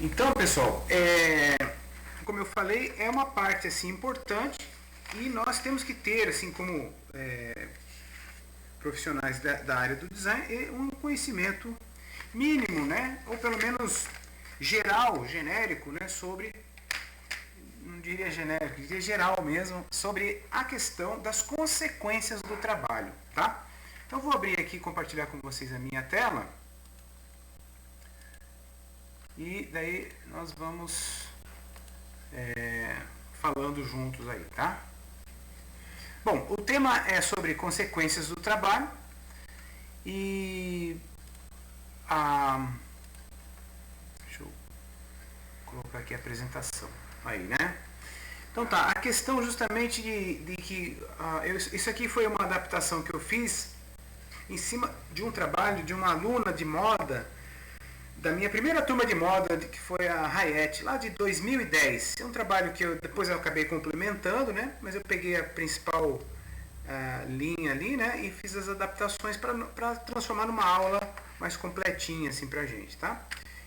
Então, pessoal, como eu falei, é uma parte assim importante e nós temos que ter, assim como profissionais da área do design, um conhecimento mínimo, né? Ou pelo menos geral, genérico, né? Sobre, não diria genérico, diria geral mesmo, sobre a questão das consequências do trabalho, tá? Então vou abrir aqui e compartilhar com vocês a minha tela. E daí nós vamos falando juntos aí, tá? Bom, o tema é sobre consequências do trabalho e deixa eu colocar aqui a apresentação aí, né? Então tá, a questão justamente de que isso aqui foi uma adaptação que eu fiz em cima de um trabalho de uma aluna de moda da minha primeira turma de moda, que foi a Hayet, lá de 2010. É um trabalho que depois eu acabei complementando, né? Mas eu peguei a principal linha ali, né? E fiz as adaptações para transformar numa aula mais completinha assim pra gente, tá?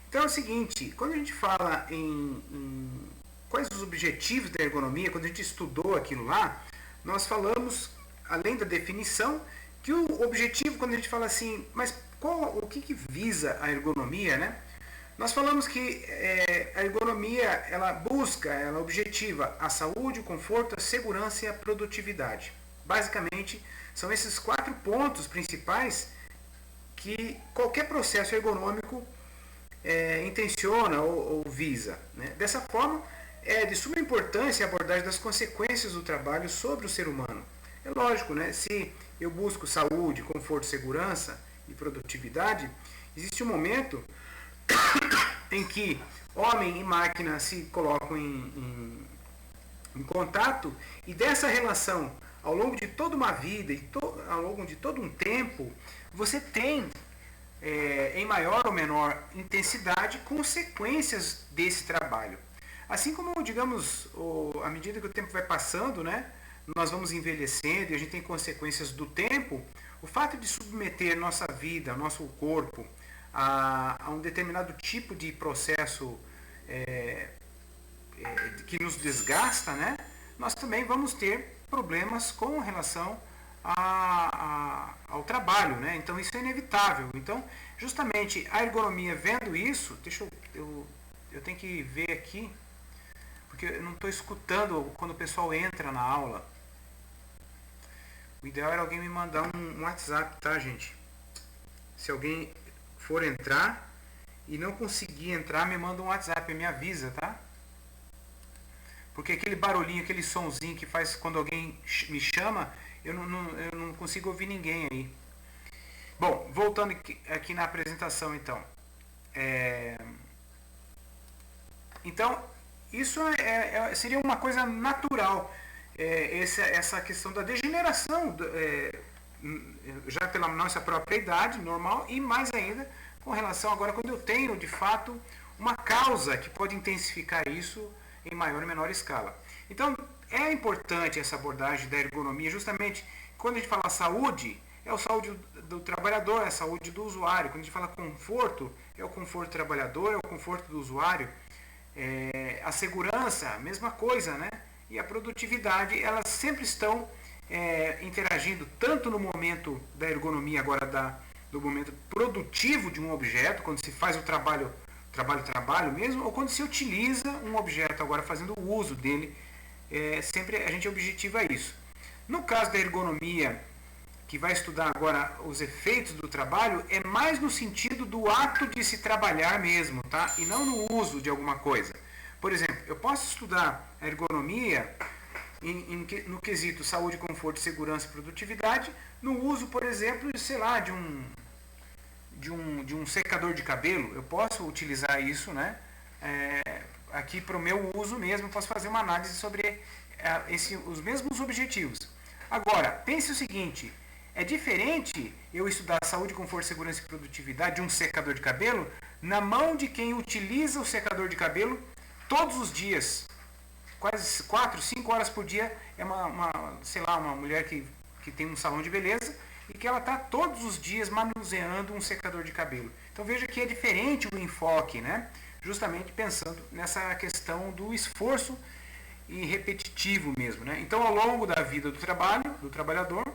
Então é o seguinte, quando a gente fala em quais os objetivos da ergonomia, quando a gente estudou aquilo lá, nós falamos, além da definição, que o objetivo, quando a gente fala assim, mas o que visa a ergonomia, né? Nós falamos que a ergonomia, ela objetiva a saúde, o conforto, a segurança e a produtividade. Basicamente, são esses 4 pontos principais que qualquer processo ergonômico intenciona ou visa, né? Dessa forma, é de suma importância a abordagem das consequências do trabalho sobre o ser humano. É lógico, né? Se eu busco saúde, conforto, segurança e produtividade, existe um momento em que homem e máquina se colocam em contato, e dessa relação, ao longo de toda uma vida e ao longo de todo um tempo, você tem, em maior ou menor intensidade, consequências desse trabalho. Assim como, digamos, à medida que o tempo vai passando, né, nós vamos envelhecendo e a gente tem consequências do tempo, o fato de submeter nossa vida, nosso corpo, a um determinado tipo de processo que nos desgasta, né, nós também vamos ter problemas com relação ao trabalho, né? Então isso é inevitável. Então, justamente a ergonomia vendo isso, eu tenho que ver aqui, porque eu não estou escutando quando o pessoal entra na aula. O ideal era alguém me mandar um WhatsApp, tá, gente? Se alguém for entrar e não conseguir entrar, me manda um WhatsApp, me avisa, tá? Porque aquele barulhinho, aquele sonzinho que faz quando alguém me chama, eu não consigo ouvir ninguém aí. Bom, voltando aqui na apresentação, então. Então, isso seria uma coisa natural. Essa questão da degeneração, já pela nossa própria idade normal, e mais ainda com relação agora quando eu tenho de fato uma causa que pode intensificar isso em maior ou menor escala. Então é importante essa abordagem da ergonomia, justamente quando a gente fala saúde, é a saúde do trabalhador, é a saúde do usuário. Quando a gente fala conforto, é o conforto do trabalhador, é o conforto do usuário. A segurança, a mesma coisa, né? E a produtividade, elas sempre estão interagindo tanto no momento da ergonomia agora do momento produtivo de um objeto, quando se faz o trabalho mesmo, ou quando se utiliza um objeto agora fazendo o uso dele, sempre a gente objetiva isso. No caso da ergonomia, que vai estudar agora os efeitos do trabalho, é mais no sentido do ato de se trabalhar mesmo, tá? E não no uso de alguma coisa. Por exemplo, eu posso estudar a ergonomia no quesito saúde, conforto, segurança e produtividade, no uso, por exemplo, sei lá, de um secador de cabelo. Eu posso utilizar isso, né? Aqui para o meu uso mesmo, eu posso fazer uma análise sobre os mesmos objetivos. Agora, pense o seguinte, é diferente eu estudar saúde, conforto, segurança e produtividade de um secador de cabelo na mão de quem utiliza o secador de cabelo todos os dias, quase 4, 5 horas por dia. É uma mulher que tem um salão de beleza e que ela está todos os dias manuseando um secador de cabelo. Então veja que é diferente o enfoque, né? justamente pensando nessa questão do esforço e repetitivo mesmo, né? Então, ao longo da vida do trabalho, do trabalhador,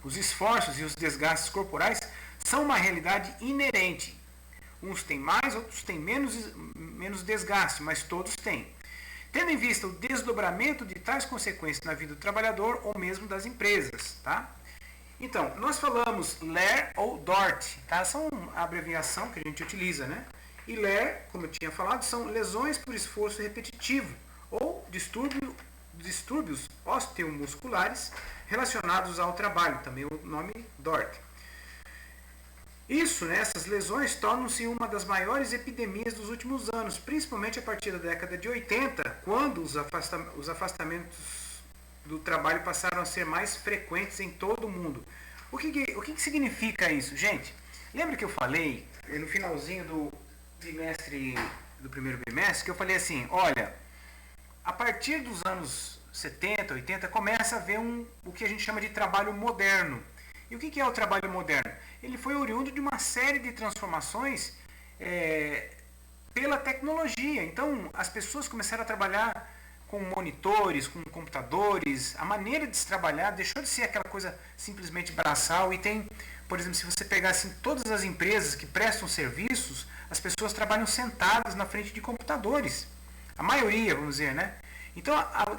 os esforços e os desgastes corporais são uma realidade inerente. Uns têm mais, outros têm menos desgaste, mas todos têm. Tendo em vista o desdobramento de tais consequências na vida do trabalhador ou mesmo das empresas, tá? Então, nós falamos LER ou DORT, tá? São a abreviação que a gente utiliza, né? E LER, como eu tinha falado, são lesões por esforço repetitivo ou distúrbios osteomusculares relacionados ao trabalho, também o nome DORT. Isso, né, essas lesões tornam-se uma das maiores epidemias dos últimos anos, principalmente a partir da década de 80, quando os afastamentos do trabalho passaram a ser mais frequentes em todo o mundo. O que significa isso, gente? Lembra que eu falei no finalzinho do primeiro bimestre, que eu falei assim, olha, a partir dos anos 70, 80, começa a haver o que a gente chama de trabalho moderno. E o que é o trabalho moderno? Ele foi oriundo de uma série de transformações pela tecnologia. Então, as pessoas começaram a trabalhar com monitores, com computadores. A maneira de se trabalhar deixou de ser aquela coisa simplesmente braçal. E tem, por exemplo, se você pegar assim, todas as empresas que prestam serviços, as pessoas trabalham sentadas na frente de computadores. A maioria, vamos dizer, né? Então,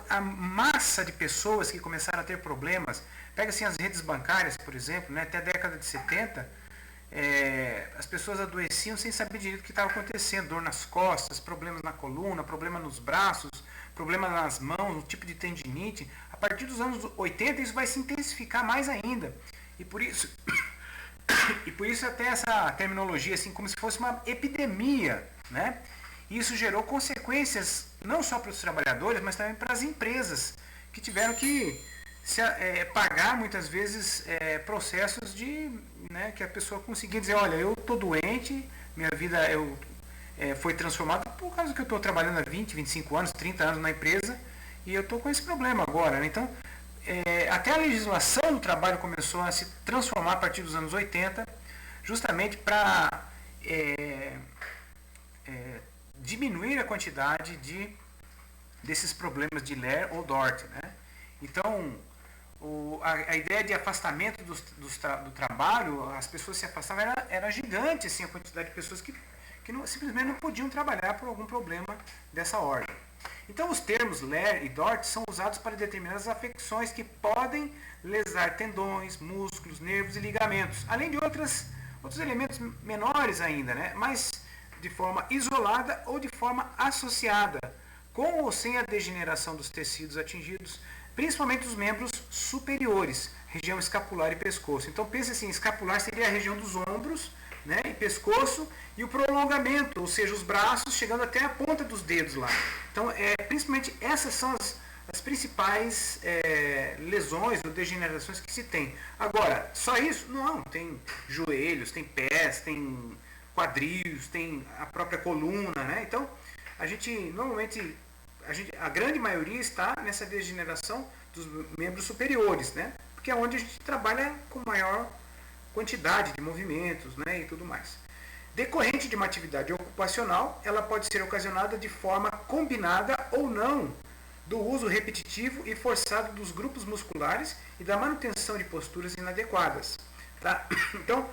a massa de pessoas que começaram a ter problemas, pega assim as redes bancárias, por exemplo, né, até a década de 70, as pessoas adoeciam sem saber direito o que estava acontecendo, dor nas costas, problemas na coluna, problema nos braços, problema nas mãos, um tipo de tendinite. A partir dos anos 80 isso vai se intensificar mais ainda. E por isso até essa terminologia assim como se fosse uma epidemia, né? Isso gerou consequências não só para os trabalhadores, mas também para as empresas, que tiveram que pagar muitas vezes processos né, que a pessoa conseguia dizer, olha, eu estou doente, minha vida foi transformada por causa que eu estou trabalhando há 20, 25 anos, 30 anos na empresa e eu estou com esse problema agora, né? Então, até a legislação do trabalho começou a se transformar a partir dos anos 80, justamente para diminuir a quantidade desses problemas de LER ou DORT, né? Então, a ideia de afastamento do trabalho, as pessoas se afastavam, era gigante assim, a quantidade de pessoas que simplesmente não podiam trabalhar por algum problema dessa ordem. Então, os termos LER e DORT são usados para determinar as afecções que podem lesar tendões, músculos, nervos e ligamentos, além de outros elementos menores ainda, né? Mas de forma isolada ou de forma associada, com ou sem a degeneração dos tecidos atingidos, principalmente os membros superiores, região escapular e pescoço. Então pense assim, escapular seria a região dos ombros, né, e pescoço, e o prolongamento, ou seja, os braços chegando até a ponta dos dedos lá. Então, principalmente essas são as principais lesões ou degenerações que se tem. Agora, só isso? Não, tem joelhos, tem pés, tem quadris, tem a própria coluna, né? Então, a gente normalmente, a grande maioria está nessa degeneração dos membros superiores, né? Porque é onde a gente trabalha com maior quantidade de movimentos, né, e tudo mais. Decorrente de uma atividade ocupacional, ela pode ser ocasionada de forma combinada ou não do uso repetitivo e forçado dos grupos musculares e da manutenção de posturas inadequadas. Tá? Então,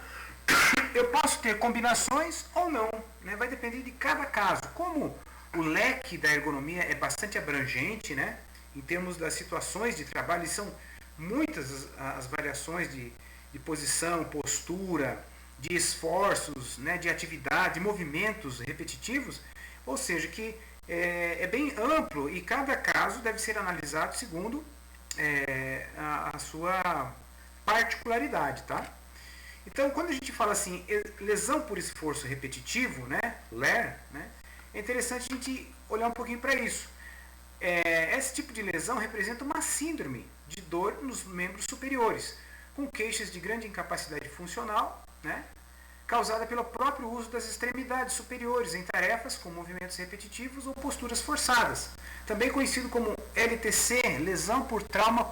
eu posso ter combinações ou não, né? Vai depender de cada caso. Como o leque da ergonomia é bastante abrangente, né? Em termos das situações de trabalho, são muitas as variações de posição, postura, de esforços, né, de atividade, de movimentos repetitivos, ou seja, que é bem amplo e cada caso deve ser analisado segundo a sua particularidade, tá? Então, quando a gente fala assim, lesão por esforço repetitivo, né, LER, né, é interessante a gente olhar um pouquinho para isso. Esse tipo de lesão representa uma síndrome de dor nos membros superiores, com queixas de grande incapacidade funcional, né, causada pelo próprio uso das extremidades superiores em tarefas com movimentos repetitivos ou posturas forçadas. Também conhecido como LTC, lesão por trauma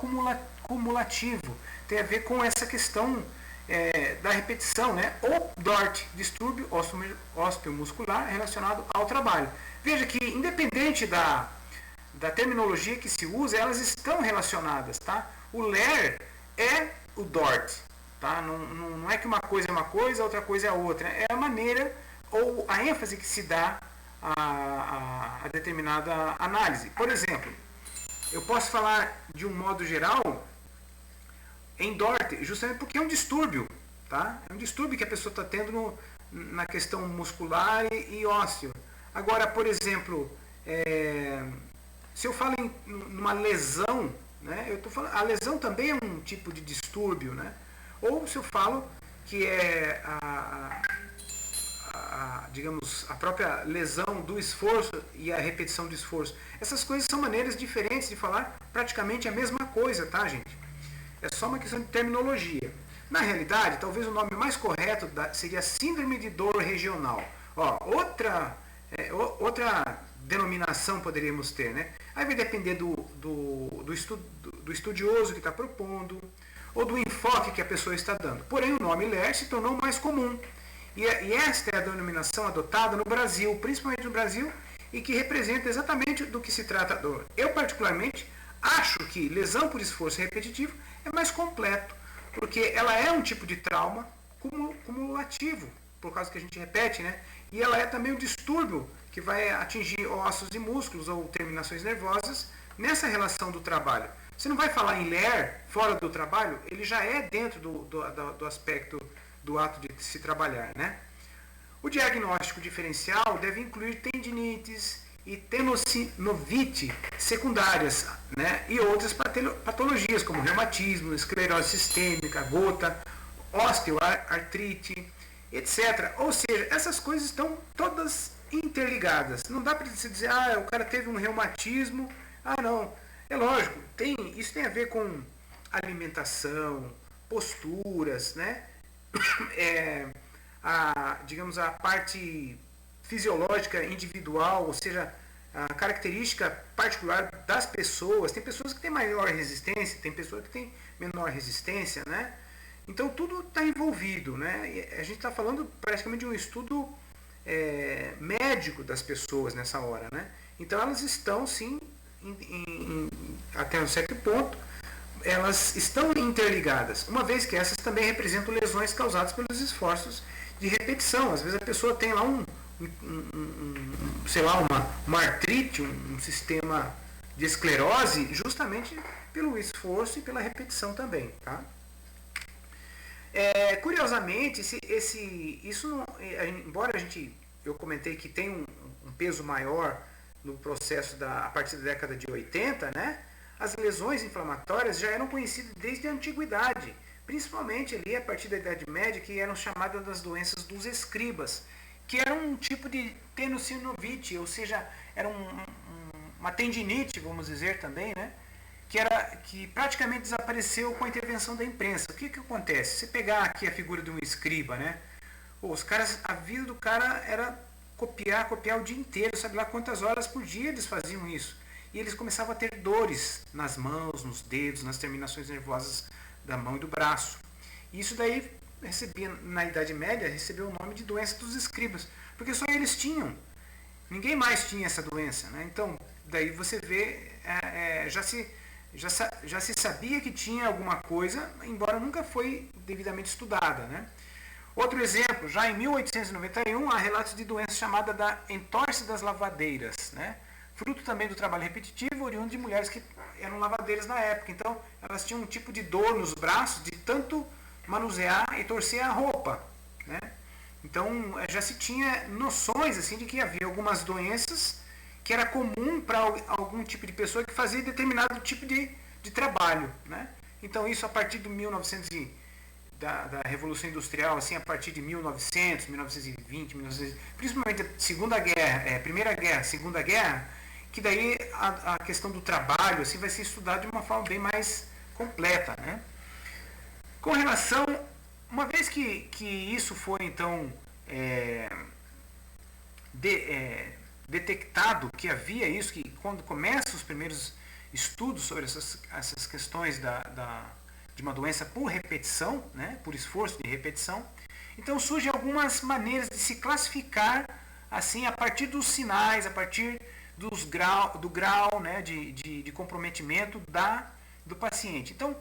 cumulativo. Tem a ver com essa questão da repetição, né? Ou DORT, distúrbio osteomuscular relacionado ao trabalho. Veja que, independente da terminologia que se usa, elas estão relacionadas, tá? O LER é o DORT, tá? Não é que uma coisa é uma coisa, outra coisa é outra. É a maneira ou a ênfase que se dá a determinada análise. Por exemplo, eu posso falar de um modo geral em DORT, justamente porque é um distúrbio, tá? É um distúrbio que a pessoa está tendo na questão muscular e ósseo. Agora, por exemplo, se eu falo numa lesão, né, eu tô falando, a lesão também é um tipo de distúrbio, né? Ou se eu falo que é digamos, a própria lesão do esforço e a repetição do esforço. Essas coisas são maneiras diferentes de falar praticamente a mesma coisa, tá, gente? É só uma questão de terminologia. Na realidade, talvez o nome mais correto seria síndrome de dor regional. Ó, outra denominação poderíamos ter, né? Aí vai depender do estudioso que está propondo ou do enfoque que a pessoa está dando. Porém, o nome LER se tornou mais comum. E esta é a denominação adotada no Brasil, principalmente no Brasil, e que representa exatamente do que se trata a dor. Eu, particularmente, acho que lesão por esforço repetitivo é mais completo, porque ela é um tipo de trauma cumulativo, por causa que a gente repete, né? E ela é também um distúrbio que vai atingir ossos e músculos ou terminações nervosas nessa relação do trabalho. Você não vai falar em LER fora do trabalho, ele já é dentro do aspecto do ato de se trabalhar, né? O diagnóstico diferencial deve incluir tendinites e tenossinovite secundárias, né? E outras patologias como reumatismo, esclerose sistêmica, gota, osteoartrite, etc. Ou seja, essas coisas estão todas interligadas. Não dá para se dizer, o cara teve um reumatismo. Não. É lógico, isso tem a ver com alimentação, posturas, né? Digamos, a parte fisiológica individual, ou seja, a característica particular das pessoas. Tem pessoas que têm maior resistência, tem pessoas que têm menor resistência, né? Então tudo está envolvido, né? E a gente está falando praticamente de um estudo médico das pessoas nessa hora, né? Então elas estão sim, até um certo ponto, elas estão interligadas, uma vez que essas também representam lesões causadas pelos esforços de repetição. Às vezes a pessoa tem lá uma artrite, um sistema de esclerose, justamente pelo esforço e pela repetição também, tá? Curiosamente, embora eu comentei que tem um peso maior no processo a partir da década de 80, né? As lesões inflamatórias já eram conhecidas desde a antiguidade, principalmente ali a partir da Idade Média, que eram chamadas das doenças dos escribas, que era um tipo de tenossinovite, ou seja, era uma tendinite, vamos dizer também, né? Que praticamente desapareceu com a intervenção da imprensa. O que acontece? Se pegar aqui a figura de um escriba, né? A vida do cara era copiar o dia inteiro, sabe lá quantas horas por dia eles faziam isso. E eles começavam a ter dores nas mãos, nos dedos, nas terminações nervosas da mão e do braço. E isso daí na Idade Média, recebeu o nome de doença dos escribas, porque só eles tinham. Ninguém mais tinha essa doença, né? Então, daí você vê, já se sabia que tinha alguma coisa, embora nunca foi devidamente estudada, né? Outro exemplo, já em 1891, há relatos de doença chamada da entorse das lavadeiras, né? Fruto também do trabalho repetitivo, oriundo de mulheres que eram lavadeiras na época. Então, elas tinham um tipo de dor nos braços de tanto manusear e torcer a roupa, né? Então, já se tinha noções assim de que havia algumas doenças que era comum para algum tipo de pessoa que fazia determinado tipo de trabalho, né? Então, isso a partir de 1900 da Revolução Industrial, assim, a partir de 1900, 1920, principalmente a Primeira Guerra, Segunda Guerra, que daí a questão do trabalho assim, vai ser estudada de uma forma bem mais completa, né? Com relação, uma vez que isso foi então detectado que havia isso, que quando começam os primeiros estudos sobre essas questões de uma doença por repetição, né, por esforço de repetição. Então surgem algumas maneiras de se classificar assim a partir dos sinais, a partir do grau, né, de comprometimento do paciente. Então,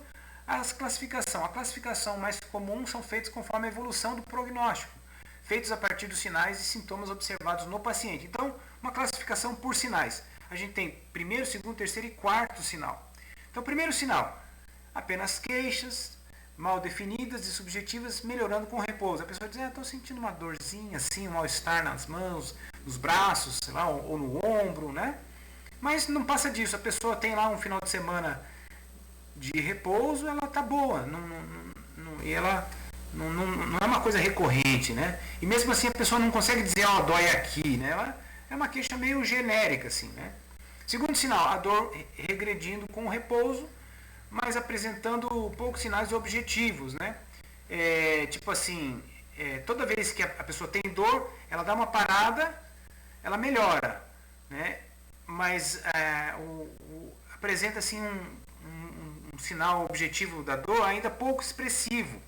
a classificação mais comum são feitas conforme a evolução do prognóstico, feitos a partir dos sinais e sintomas observados no paciente. Então, uma classificação por sinais. A gente tem primeiro, segundo, terceiro e quarto sinal. Então, primeiro sinal, apenas queixas mal definidas e subjetivas, melhorando com repouso. A pessoa diz, estou sentindo uma dorzinha, assim, um mal-estar nas mãos, nos braços, sei lá, ou no ombro, né? Mas não passa disso. A pessoa tem lá um final de semana de repouso, ela está boa. E ela não é uma coisa recorrente, né? E mesmo assim a pessoa não consegue dizer, dói aqui, né? Ela é uma queixa meio genérica, assim, né? Segundo sinal, a dor regredindo com o repouso, mas apresentando poucos sinais objetivos, né? Tipo assim, toda vez que a pessoa tem dor, ela dá uma parada, ela melhora, né? Mas apresenta assim um sinal objetivo da dor ainda pouco expressivo,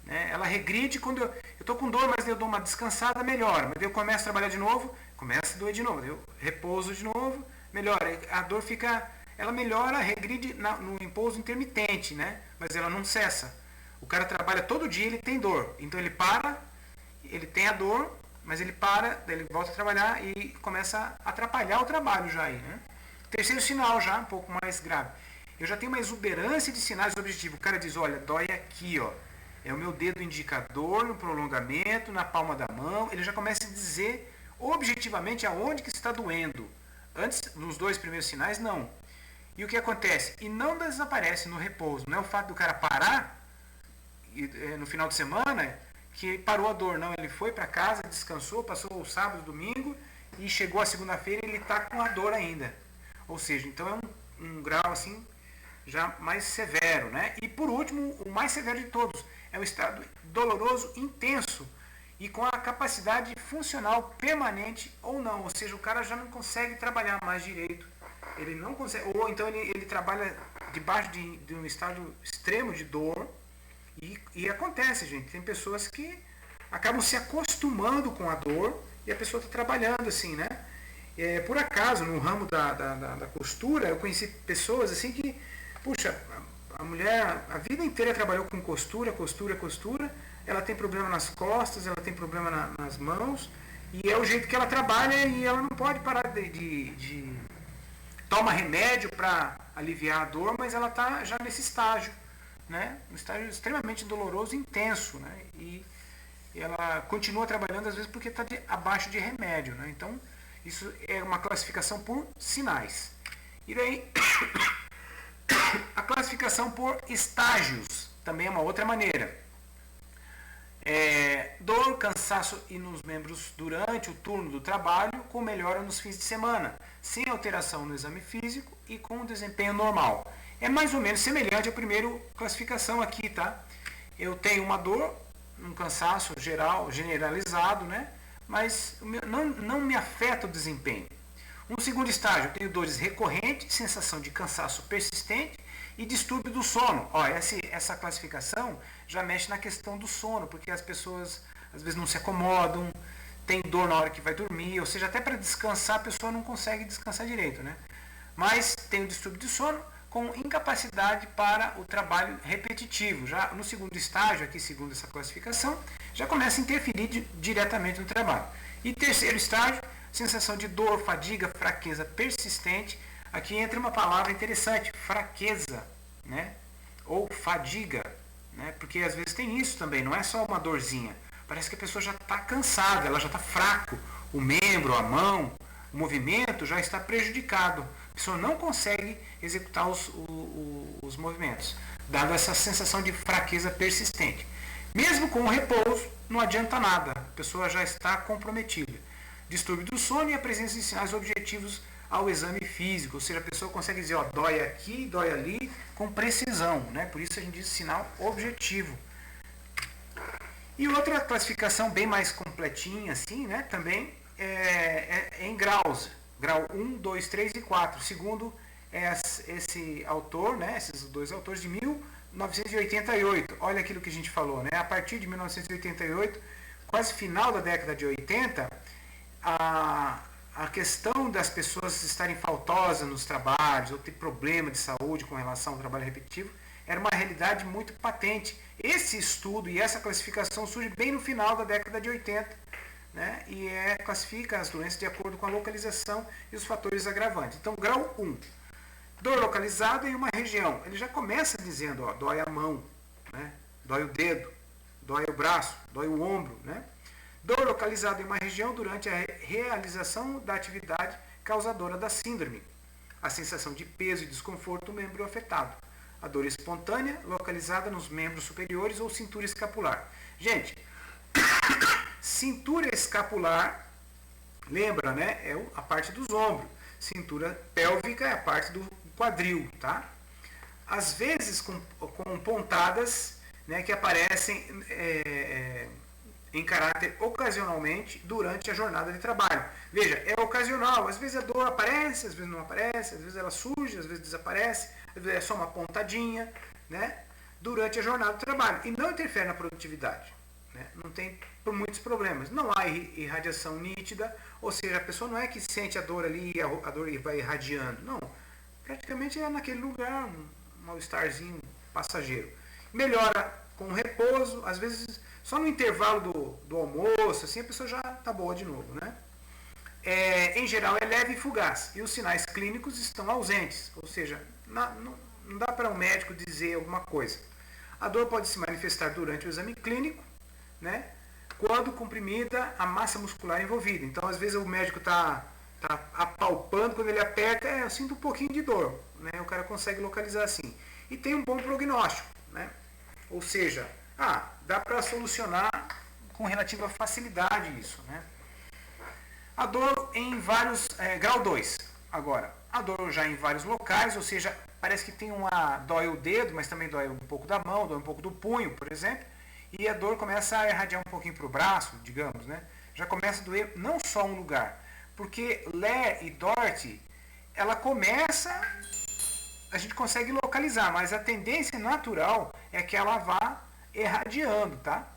né? Ela regride quando eu estou com dor, mas eu dou uma descansada, melhora. Mas eu começo a trabalhar de novo, começa a doer de novo, eu repouso de novo, melhora. A dor fica... Ela melhora, regride no repouso intermitente, né? Mas ela não cessa. O cara trabalha todo dia, ele tem dor. Então ele para, ele tem a dor, mas ele para, daí ele volta a trabalhar e começa a atrapalhar o trabalho já aí, né? Terceiro sinal já, um pouco mais grave. Eu já tenho uma exuberância de sinais objetivos. O cara diz, olha, dói aqui, ó. É o meu dedo indicador, no prolongamento, na palma da mão. Ele já começa a dizer objetivamente aonde que está doendo. Antes, nos dois primeiros sinais, não. E o que acontece? E não desaparece no repouso. Não é o fato do cara parar no final de semana que parou a dor. Não, ele foi para casa, descansou, passou o sábado, domingo e chegou a segunda-feira e ele está com a dor ainda. Ou seja, então é um grau assim já mais severo, né? E por último, o mais severo de todos, é o estado doloroso intenso e com a capacidade funcional permanente ou não. Ou seja, o cara já não consegue trabalhar mais direito. Ele não consegue, ou então ele trabalha debaixo de um estado extremo de dor e acontece, gente, tem pessoas que acabam se acostumando com a dor e a pessoa está trabalhando assim, né? Por acaso, no ramo da costura, eu conheci pessoas assim que, puxa, a mulher a vida inteira trabalhou com costura, ela tem problema nas costas, ela tem problema nas mãos e é o jeito que ela trabalha e ela não pode parar de toma remédio para aliviar a dor, mas ela está já nesse estágio, né? Um estágio extremamente doloroso, intenso, né? E ela continua trabalhando às vezes porque está abaixo de remédio, né? Então isso é uma classificação por sinais. E daí a classificação por estágios também é uma outra maneira. Dor, cansaço e nos membros durante o turno do trabalho, com melhora nos fins de semana, sem alteração no exame físico e com desempenho normal. É mais ou menos semelhante à primeira classificação aqui, tá? Eu tenho uma dor, um cansaço generalizado, né? Mas não me afeta o desempenho. Um segundo estágio, eu tenho dores recorrentes, sensação de cansaço persistente e distúrbio do sono. Essa classificação já mexe na questão do sono, porque as pessoas às vezes não se acomodam, tem dor na hora que vai dormir, ou seja, até para descansar a pessoa não consegue descansar direito, né? Mas tem o distúrbio do sono com incapacidade para o trabalho repetitivo. Já no segundo estágio, aqui segundo essa classificação, já começa a interferir diretamente no trabalho. E terceiro estágio, sensação de dor, fadiga, fraqueza persistente. Aqui entra uma palavra interessante, fraqueza, né? Ou fadiga, né? Porque às vezes tem isso também, não é só uma dorzinha. Parece que a pessoa já está cansada, ela já está fraco. O membro, a mão, o movimento já está prejudicado. A pessoa não consegue executar os movimentos, dado essa sensação de fraqueza persistente. Mesmo com o repouso, não adianta nada, a pessoa já está comprometida. Distúrbio do sono e a presença de sinais objetivos ao exame físico, ou seja, a pessoa consegue dizer, dói aqui, dói ali, com precisão, né? Por isso a gente diz sinal objetivo. E outra classificação bem mais completinha, assim, né? Também é em graus, grau 1, 2, 3 e 4, segundo esse autor, né? Esses dois autores de 1988, olha aquilo que a gente falou, né? A partir de 1988, quase final da década de 80, a questão das pessoas estarem faltosas nos trabalhos ou ter problema de saúde com relação ao trabalho repetitivo era uma realidade muito patente. Esse estudo e essa classificação surge bem no final da década de 80, né? E classifica as doenças de acordo com a localização e os fatores agravantes. Então, grau 1, dor localizada em uma região. Ele já começa dizendo, ó, dói a mão, né? Dói o dedo, dói o braço, dói o ombro, né? Dor localizada em uma região durante a realização da atividade causadora da síndrome. A sensação de peso e desconforto do membro afetado. A dor espontânea localizada nos membros superiores ou cintura escapular. Gente, cintura escapular, lembra, né? É a parte dos ombros. Cintura pélvica é a parte do quadril, tá? Às vezes com pontadas, né, que aparecem em caráter ocasionalmente durante a jornada de trabalho. Veja, é ocasional, às vezes a dor aparece, às vezes não aparece, às vezes ela surge, às vezes desaparece, às vezes é só uma pontadinha, né, durante a jornada de trabalho. E não interfere na produtividade, né, não tem por muitos problemas. Não há irradiação nítida, ou seja, a pessoa não é que sente a dor ali e a dor vai irradiando, não. Praticamente é naquele lugar, um mal-estarzinho passageiro. Melhora com repouso, às vezes só no intervalo do almoço, assim a pessoa já está boa de novo, né? Em geral é leve e fugaz, e os sinais clínicos estão ausentes, ou seja, não dá para um médico dizer alguma coisa. A dor pode se manifestar durante o exame clínico, né? Quando comprimida a massa muscular envolvida. Então, às vezes o médico está apalpando, quando ele aperta, eu sinto um pouquinho de dor, né? O cara consegue localizar assim. E tem um bom prognóstico, né? Ou seja, dá para solucionar com relativa facilidade isso, né? A dor em vários... grau 2, agora. A dor já em vários locais, ou seja, parece que tem dói o dedo, mas também dói um pouco da mão, dói um pouco do punho, por exemplo. E a dor começa a irradiar um pouquinho para o braço, digamos, né? Já começa a doer não só um lugar. Porque Ler e Dort, ela começa... A gente consegue localizar, mas a tendência natural é que ela vá irradiando, tá?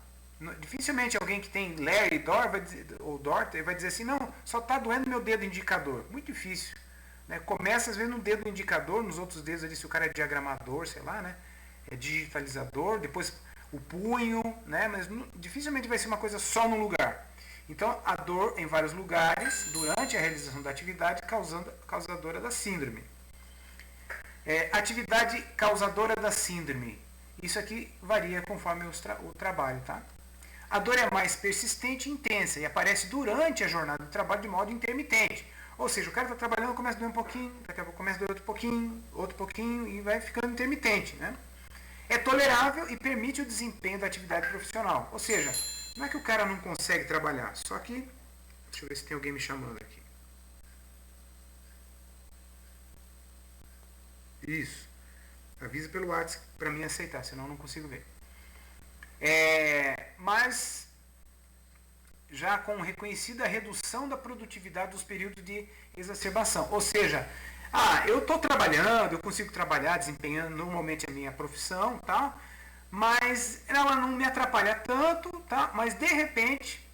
Dificilmente alguém que tem Ler e Dort vai dizer assim, não, só está doendo meu dedo indicador. Muito difícil, né? Começa às vezes no dedo indicador, nos outros dedos ali, se o cara é diagramador, sei lá, né? É digitalizador, depois o punho, né? Mas dificilmente vai ser uma coisa só num lugar. Então, a dor em vários lugares, durante a realização da atividade causadora da síndrome. Atividade causadora da síndrome. Isso aqui varia conforme o trabalho, tá? A dor é mais persistente e intensa e aparece durante a jornada de trabalho de modo intermitente. Ou seja, o cara está trabalhando, começa a doer um pouquinho, daqui a pouco começa a doer outro pouquinho e vai ficando intermitente, né? É tolerável e permite o desempenho da atividade profissional. Ou seja, não é que o cara não consegue trabalhar, só que... Deixa eu ver se tem alguém me chamando aqui. Isso. Avisa pelo WhatsApp para mim aceitar, senão eu não consigo ver. Mas já com reconhecida redução da produtividade dos períodos de exacerbação. Ou seja, eu estou trabalhando, eu consigo trabalhar, desempenhando normalmente a minha profissão, tá? Mas ela não me atrapalha tanto, tá? Mas de repente,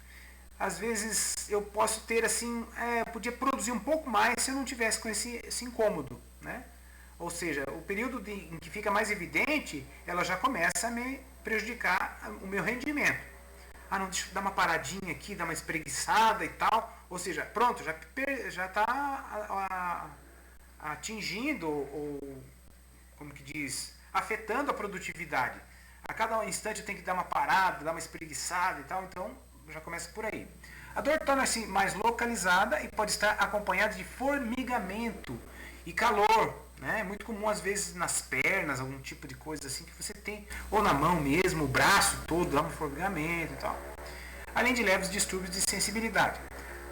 às vezes eu posso ter assim, podia produzir um pouco mais se eu não tivesse com esse incômodo, né? Ou seja, o período em que fica mais evidente, ela já começa a me prejudicar o meu rendimento. Não, deixa eu dar uma paradinha aqui, dar uma espreguiçada e tal. Ou seja, pronto, já está atingindo, ou como que diz, afetando a produtividade. A cada instante eu tenho que dar uma parada, dar uma espreguiçada e tal, então já começa por aí. A dor torna-se mais localizada e pode estar acompanhada de formigamento e calor. É muito comum, às vezes, nas pernas, algum tipo de coisa assim que você tem, ou na mão mesmo, o braço todo, dá um formigamento e tal. Além de leves distúrbios de sensibilidade.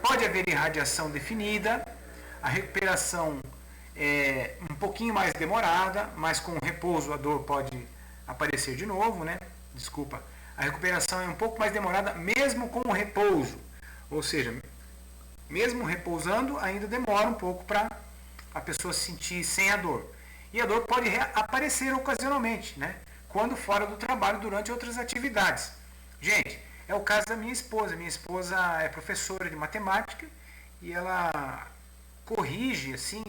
Pode haver irradiação definida, a recuperação é um pouquinho mais demorada, mas com repouso a dor pode aparecer de novo, né? Desculpa. A recuperação é um pouco mais demorada, mesmo com o repouso. Ou seja, mesmo repousando, ainda demora um pouco para a pessoa se sentir sem a dor. E a dor pode aparecer ocasionalmente, né? quando fora do trabalho durante outras atividades. Gente, é o caso da minha esposa. Minha esposa é professora de matemática e ela corrige assim,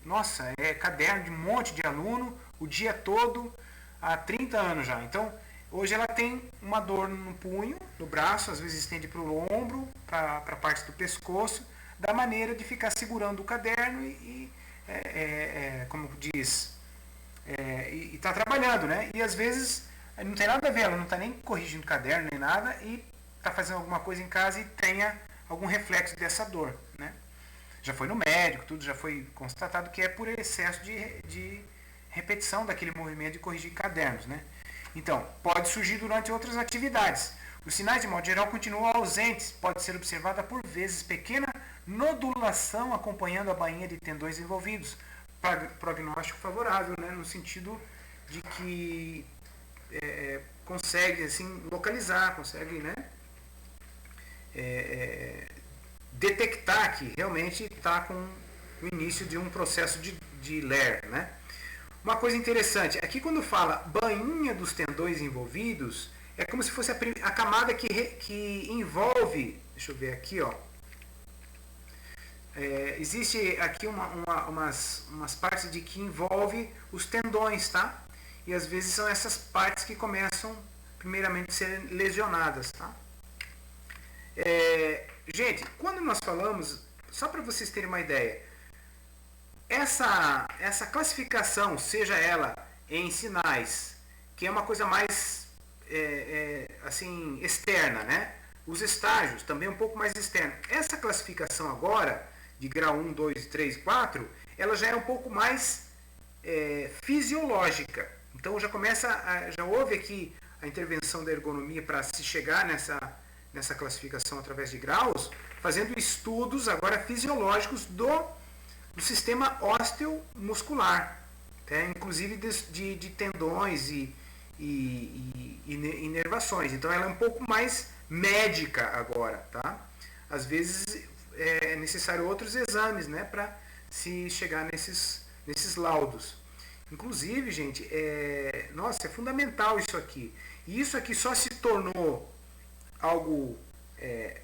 nossa, é caderno de um monte de aluno o dia todo há 30 anos já. Então, hoje ela tem uma dor no punho, no braço, às vezes estende para o ombro, para a parte do pescoço, da maneira de ficar segurando o caderno e como diz, e está trabalhando, né? E às vezes não tem nada a ver, ela não está nem corrigindo o caderno nem nada e está fazendo alguma coisa em casa e tenha algum reflexo dessa dor, né? Já foi no médico, tudo já foi constatado que é por excesso de repetição daquele movimento de corrigir cadernos, né? Então, pode surgir durante outras atividades. Os sinais, de modo geral, continuam ausentes. Pode ser observada por vezes pequena nodulação acompanhando a bainha de tendões envolvidos. Prognóstico favorável, né? No sentido de que consegue assim, localizar, consegue, né? Detectar que realmente está com o início de um processo de LER, né? Uma coisa interessante, aqui quando fala bainha dos tendões envolvidos, é como se fosse a camada que envolve, deixa eu ver aqui, ó. Existe aqui umas partes de que envolve os tendões, tá? E às vezes são essas partes que começam primeiramente a ser lesionadas, tá? Gente, quando nós falamos, só para vocês terem uma ideia, essa classificação, seja ela em sinais, que é uma coisa mais assim externa, né? Os estágios também um pouco mais externo. Essa classificação agora, de grau 1, 2, 3, 4, ela já é um pouco mais fisiológica. Então já já houve aqui a intervenção da ergonomia para se chegar nessa classificação através de graus, fazendo estudos agora fisiológicos do sistema osteomuscular, inclusive de tendões e inervações. Então ela é um pouco mais médica agora, tá? Às vezes é necessário outros exames, né, para se chegar nesses laudos. Inclusive, gente, nossa, é fundamental isso aqui. E isso aqui só se tornou algo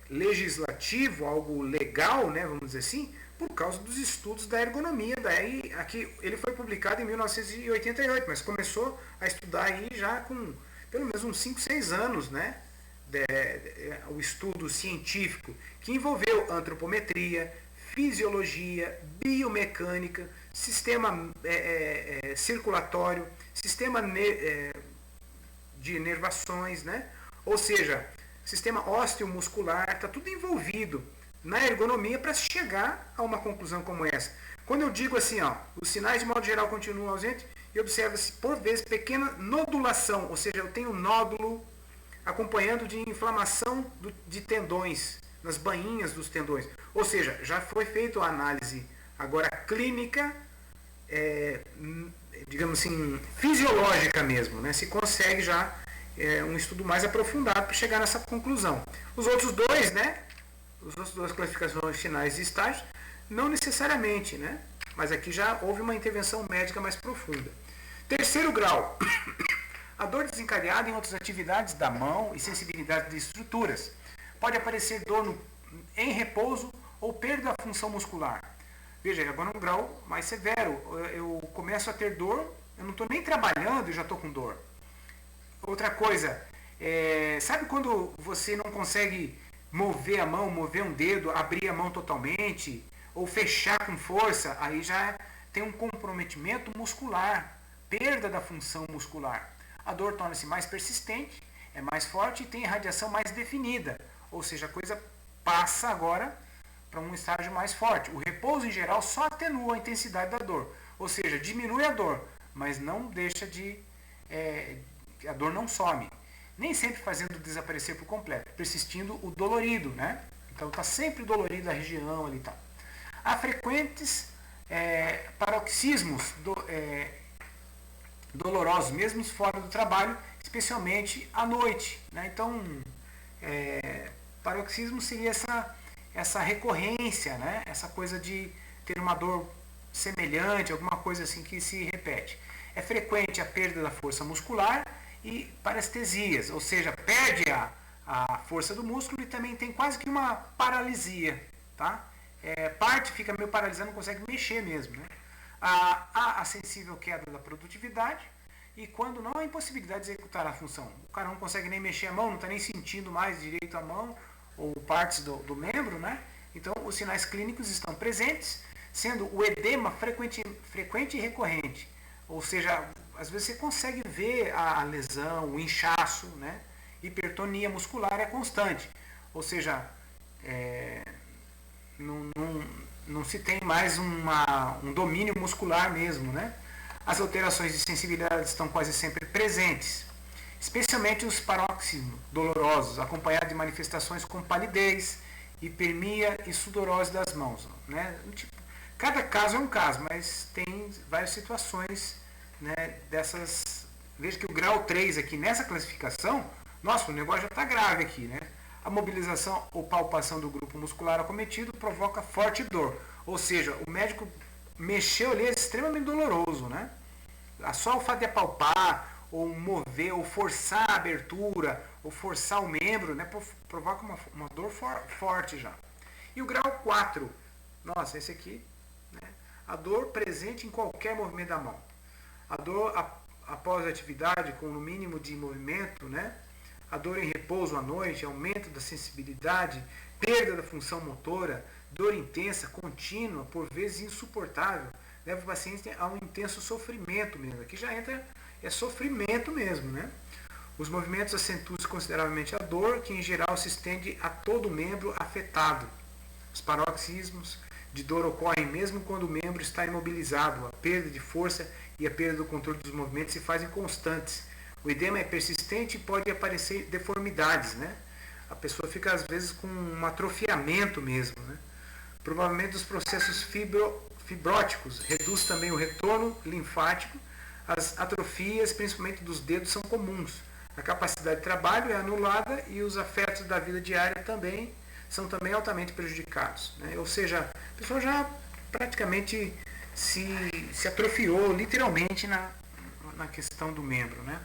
legislativo, algo legal, né, vamos dizer assim, por causa dos estudos da ergonomia. Daí, aqui, ele foi publicado em 1988, mas começou a estudar aí já com pelo menos uns 5, 6 anos, né? O estudo científico que envolveu antropometria, fisiologia, biomecânica, sistema circulatório, sistema de inervações, né? Ou seja, sistema osteomuscular, está tudo envolvido na ergonomia para chegar a uma conclusão como essa. Quando eu digo assim, ó, os sinais de modo geral continuam ausentes e observa-se por vezes pequena nodulação, ou seja, eu tenho nódulo acompanhando de inflamação de tendões, nas bainhas dos tendões. Ou seja, já foi feita a análise agora clínica, digamos assim, fisiológica mesmo, né? Se consegue já um estudo mais aprofundado para chegar nessa conclusão. Os outros dois, né? As outras duas classificações finais de estágios, não necessariamente, né? Mas aqui já houve uma intervenção médica mais profunda. Terceiro grau, a dor desencadeada em outras atividades da mão e sensibilidade de estruturas. Pode aparecer dor em repouso ou perda da função muscular. Veja, agora um grau mais severo. Eu começo a ter dor, eu não estou nem trabalhando e já estou com dor. Outra coisa, sabe quando você não consegue mover a mão, mover um dedo, abrir a mão totalmente, ou fechar com força? Aí já tem um comprometimento muscular, perda da função muscular. A dor torna-se mais persistente, é mais forte e tem radiação mais definida. Ou seja, a coisa passa agora para um estágio mais forte. O repouso, em geral, só atenua a intensidade da dor. Ou seja, diminui a dor, mas não deixa a dor não some. Nem sempre fazendo desaparecer por completo, persistindo o dolorido, né? Então está sempre dolorido a região ali e tal. Há frequentes paroxismos dolorosos, mesmo fora do trabalho, especialmente à noite, né? Então, paroxismo seria essa recorrência, né? Essa coisa de ter uma dor semelhante, alguma coisa assim que se repete. É frequente a perda da força muscular e parestesias, ou seja, perde a força do músculo e também tem quase que uma paralisia, tá? Parte fica meio paralisada, não consegue mexer mesmo, né? Há a sensível queda da produtividade e quando não, a impossibilidade de executar a função. O cara não consegue nem mexer a mão, não está nem sentindo mais direito a mão ou partes do membro, né? Então, os sinais clínicos estão presentes, sendo o edema frequente e recorrente. Ou seja, às vezes você consegue ver a lesão, o inchaço, né? Hipertonia muscular é constante. Ou seja, não se tem mais um domínio muscular mesmo, né? As alterações de sensibilidade estão quase sempre presentes, especialmente os paroxismos dolorosos, acompanhados de manifestações com palidez, hipermia e sudorose das mãos, né? Cada caso é um caso, mas tem várias situações, né, dessas. Veja que o grau 3 aqui nessa classificação, nossa, o negócio já está grave aqui, né? A mobilização ou palpação do grupo muscular acometido provoca forte dor. Ou seja, o médico mexeu ali, é extremamente doloroso, né? Só o fato de apalpar, ou mover, ou forçar a abertura, ou forçar o membro, né, provoca uma dor forte já. E o grau 4, nossa, esse aqui, né? A dor presente em qualquer movimento da mão. A dor após a atividade com no mínimo de movimento, né? A dor em repouso à noite, aumento da sensibilidade, perda da função motora, dor intensa, contínua, por vezes insuportável, leva o paciente a um intenso sofrimento mesmo. Aqui já entra, é sofrimento mesmo, né? Os movimentos acentuam-se consideravelmente a dor, que em geral se estende a todo o membro afetado. Os paroxismos de dor ocorrem mesmo quando o membro está imobilizado. A perda de força e a perda do controle dos movimentos se fazem constantes. O edema é persistente e pode aparecer deformidades, né? A pessoa fica às vezes com um atrofiamento mesmo, né? Provavelmente os processos fibróticos reduz também o retorno linfático. As atrofias, principalmente dos dedos, são comuns. A capacidade de trabalho é anulada e os afetos da vida diária também são também altamente prejudicados, né? Ou seja, a pessoa já praticamente se atrofiou literalmente na questão do membro, né?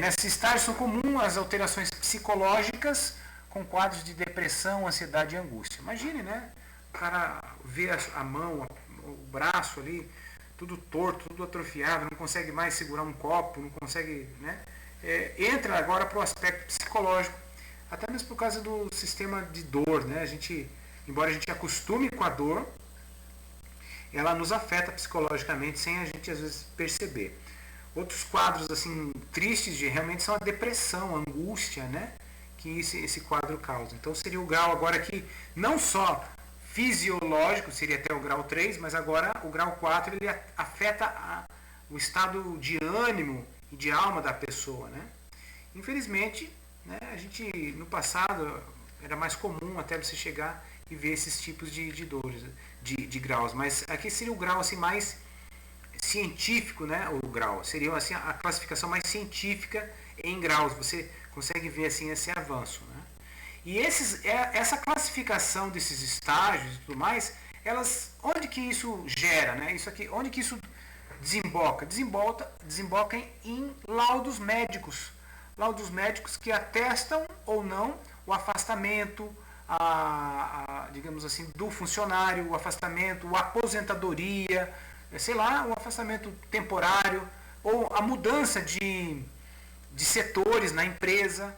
Nesse estágio são comuns as alterações psicológicas com quadros de depressão, ansiedade e angústia. Imagine, né? O cara vê a mão, o braço ali, tudo torto, tudo atrofiado, não consegue mais segurar um copo, não consegue, né? Entra agora para o aspecto psicológico, até mesmo por causa do sistema de dor, né? Embora a gente acostume com a dor, ela nos afeta psicologicamente sem a gente às vezes perceber. Outros quadros assim tristes realmente são a depressão, a angústia, né? Que esse quadro causa. Então seria o grau agora que não só fisiológico, seria até o grau 3, mas agora o grau 4 ele afeta o estado de ânimo e de alma da pessoa, né? Infelizmente, né, a gente no passado era mais comum até você chegar e ver esses tipos de dores, de graus, mas aqui seria o grau assim mais científico, né? O grau seria assim a classificação mais científica em graus. Você consegue ver assim esse avanço, né? E essa classificação desses estágios e tudo mais, onde que isso gera, né? Isso aqui, onde que isso desemboca? Desemboca em laudos médicos que atestam ou não o afastamento, digamos assim, do funcionário, o afastamento, a aposentadoria, sei lá, o afastamento temporário ou a mudança de setores na empresa,